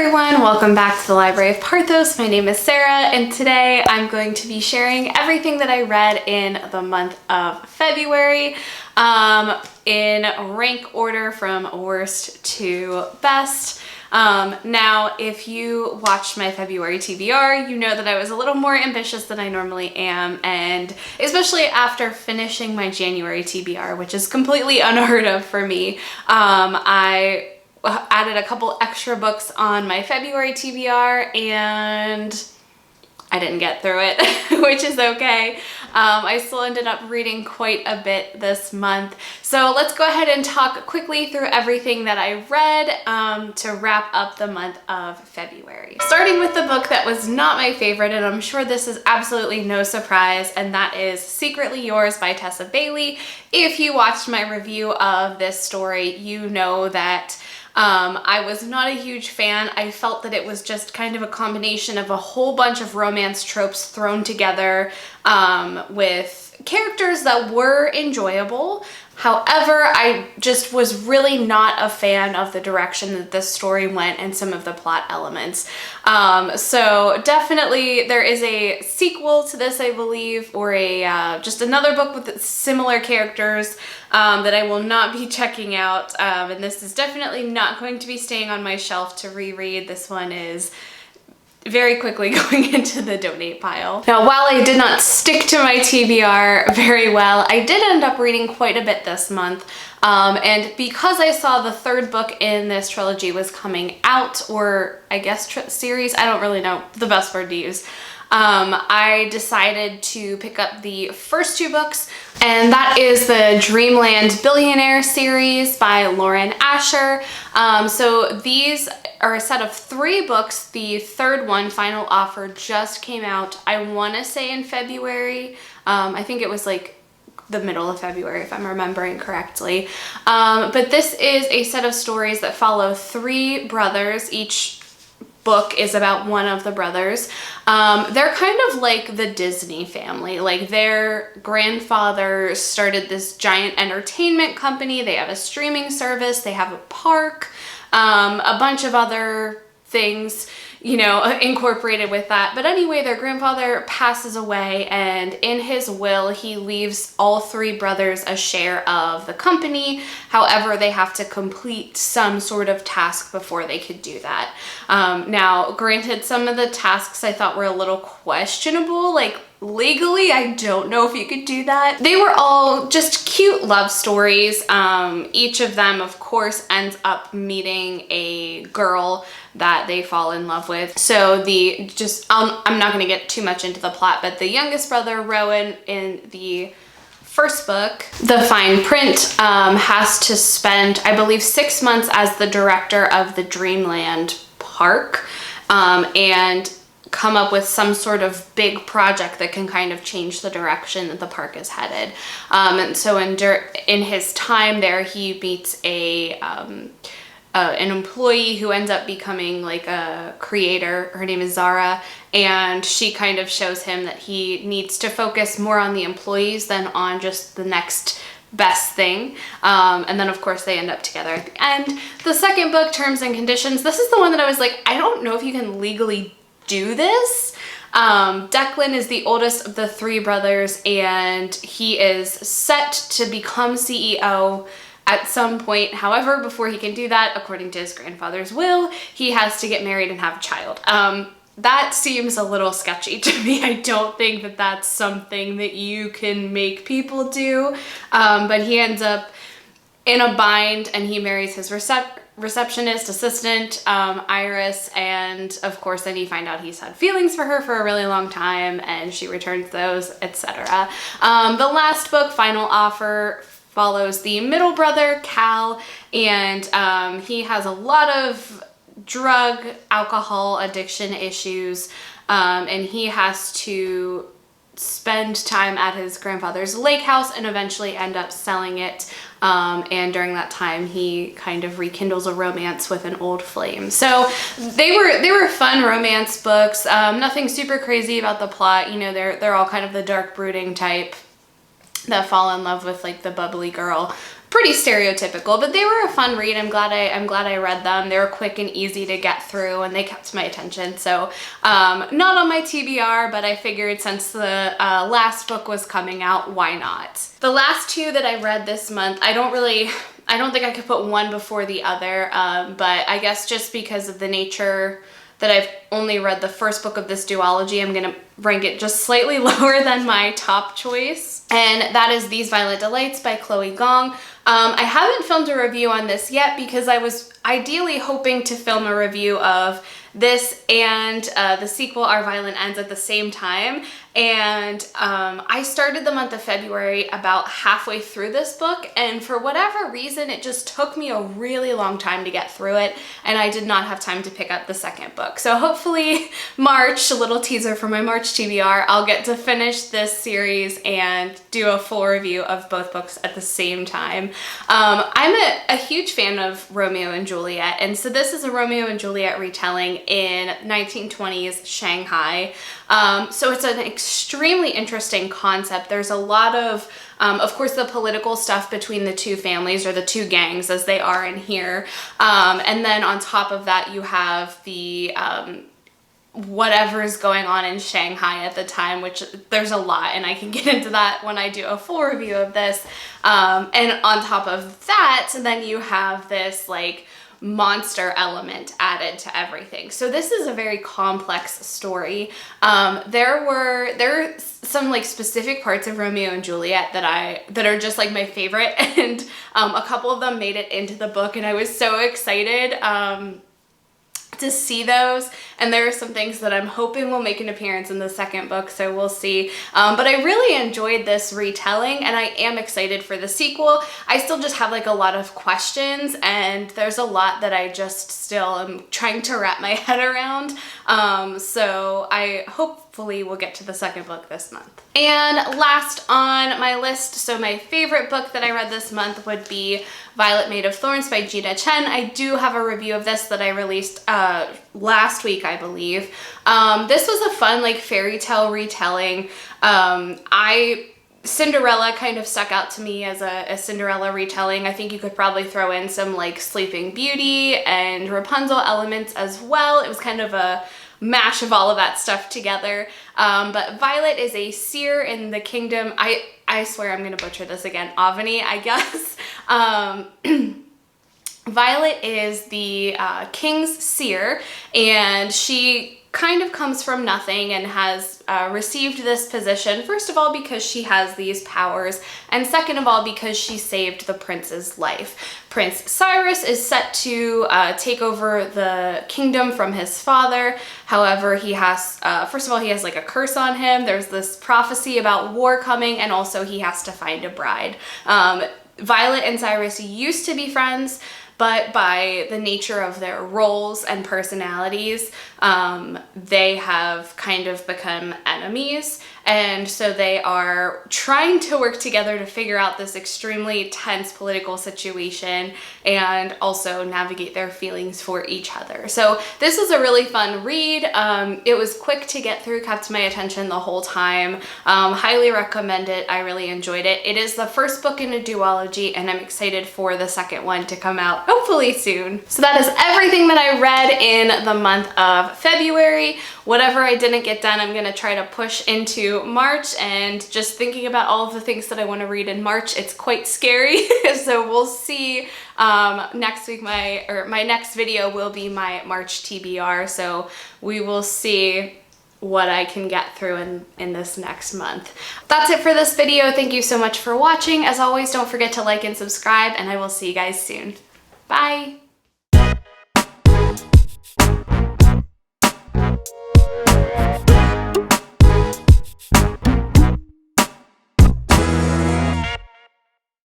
everyone, welcome back to the Library of Parthos. My name is Sarah and today I'm going to be sharing everything that I read in the month of February in rank order from worst to best. Now, if you watched my February TBR, you know that I was a little more ambitious than I normally am, and especially after finishing my January TBR, which is completely unheard of for me, I added a couple extra books on my February TBR and I didn't get through it, which is okay. I still ended up reading quite a bit this month. So let's go ahead and talk quickly through everything that I read to wrap up the month of February. Starting with the book that was not my favorite, and I'm sure this is absolutely no surprise, and that is Secretly Yours by Tessa Bailey. If you watched my review of this story, you know that I was not a huge fan. I felt that it was just kind of a combination of a whole bunch of romance tropes thrown together with characters that were enjoyable. However, I just was really not a fan of the direction that this story went and some of the plot elements. So definitely there is a sequel to this, I believe, or a just another book with similar characters that I will not be checking out. And this is definitely not going to be staying on my shelf to reread. This one is very quickly going into the donate pile. Now, while I did not stick to my TBR very well, I did end up reading quite a bit this month. And because I saw the third book in this trilogy was coming out, or I guess series, I don't really know the best word to use, I decided to pick up the first two books, and that is the Dreamland Billionaires series by Lauren Asher. So these are a set of 3 books. The third one, Final Offer, just came out, I want to say in February. I think it was like the middle of February, if I'm remembering correctly. But this is a set of stories that follow 3 brothers. Each book is about one of the brothers. They're kind of like the Disney family. Like, their grandfather started this giant entertainment company. They have a streaming service. They have a park, a bunch of other things, you know, incorporated with that. But anyway, their grandfather passes away, and in his will, he leaves all 3 brothers a share of the company. However, they have to complete some sort of task before they could do that. Now, granted, some of the tasks I thought were a little questionable, like legally, I don't know if you could do that. They were all just cute love stories. Each of them, of course, ends up meeting a girl that they fall in love with. So I'm not gonna get too much into the plot, but the youngest brother, Rowan, in the first book, The Fine Print, has to spend, I believe, 6 months as the director of the Dreamland park, and come up with some sort of big project that can kind of change the direction that the park is headed. And so in his time there, he meets an employee who ends up becoming like a creator. Her name is Zara, and she kind of shows him that he needs to focus more on the employees than on just the next best thing. And then of course they end up together at the end. The second book, Terms and Conditions, this is the one that I was like, I don't know if you can legally do this. Declan is the oldest of the 3 brothers, and he is set to become CEO at some point. However, before he can do that, according to his grandfather's will, he has to get married and have a child. That seems a little sketchy to me. I don't think that that's something that you can make people do. But he ends up in a bind, and he marries his receptionist assistant, Iris, and of course then you find out he's had feelings for her for a really long time, and she returns those, etc. The last book, Final Offer, follows the middle brother, Cal, and he has a lot of drug, alcohol addiction issues, and he has to spend time at his grandfather's lake house and eventually end up selling it. And during that time, he kind of rekindles a romance with an old flame. So they were fun romance books. Nothing super crazy about the plot. You know, they're all kind of the dark brooding type that fall in love with like the bubbly girl pretty stereotypical, but they were a fun read. I'm glad I read them. They were quick and easy to get through, and they kept my attention. So not on my TBR, but I figured since the last book was coming out, why not? The last two that I read this month, I don't think I could put one before the other, but I guess just because of the nature that I've only read the first book of this duology, I'm gonna rank it just slightly lower than my top choice. And that is These Violent Delights by Chloe Gong. I haven't filmed a review on this yet because I was ideally hoping to film a review of this and the sequel, Our Violent Ends, at the same time. And I started the month of February about halfway through this book, and for whatever reason, it just took me a really long time to get through it, and I did not have time to pick up the second book. So hopefully March, a little teaser for my March TBR, I'll get to finish this series and do a full review of both books at the same time. I'm a huge fan of Romeo and Juliet, and so this is a Romeo and Juliet retelling in 1920s Shanghai. So it's an extremely interesting concept. There's a lot of course, the political stuff between the two families, or the two gangs as they are in here. And then on top of that, you have the whatever's going on in Shanghai at the time, which there's a lot, and I can get into that when I do a full review of this. And on top of that, then you have this like monster element added to everything. So this is a very complex story. There are some like specific parts of Romeo and Juliet that are just like my favorite, and a couple of them made it into the book, and I was so excited to see those, and there are some things that I'm hoping will make an appearance in the second book, so we'll see. But I really enjoyed this retelling, and I am excited for the sequel. I still just have like a lot of questions, and there's a lot that I just still am trying to wrap my head around. So I hopefully will get to the second book this month. And last on my list, so my favorite book that I read this month would be Violet Made of Thorns by Gina Chen. I do have a review of this that I released last week, I believe. This was a fun like fairy tale retelling. Cinderella kind of stuck out to me as a Cinderella retelling. I think you could probably throw in some like Sleeping Beauty and Rapunzel elements as well. It was kind of a mash of all of that stuff together. But Violet is a seer in the kingdom. I swear I'm gonna butcher this again. Avani, I guess. Violet is the king's seer, and she kind of comes from nothing and has received this position, first of all because she has these powers, and second of all because she saved the prince's life. Prince Cyrus is set to take over the kingdom from his father. However, he has, first of all, he has like a curse on him. There's this prophecy about war coming, and also he has to find a bride. Violet and Cyrus used to be friends, but by the nature of their roles and personalities, they have kind of become enemies. And so they are trying to work together to figure out this extremely tense political situation and also navigate their feelings for each other. So this was a really fun read. It was quick to get through, kept my attention the whole time. Highly recommend it. I really enjoyed it. It is the first book in a duology, and I'm excited for the second one to come out hopefully soon. So that is everything that I read in the month of February. Whatever I didn't get done, I'm gonna try to push into March, and just thinking about all of the things that I want to read in March, it's quite scary. So we'll see. Next week my next video will be my March TBR, so we will see what I can get through in this next month. That's it for this video. Thank you so much for watching. As always, don't forget to like and subscribe, and I will see you guys soon. Bye!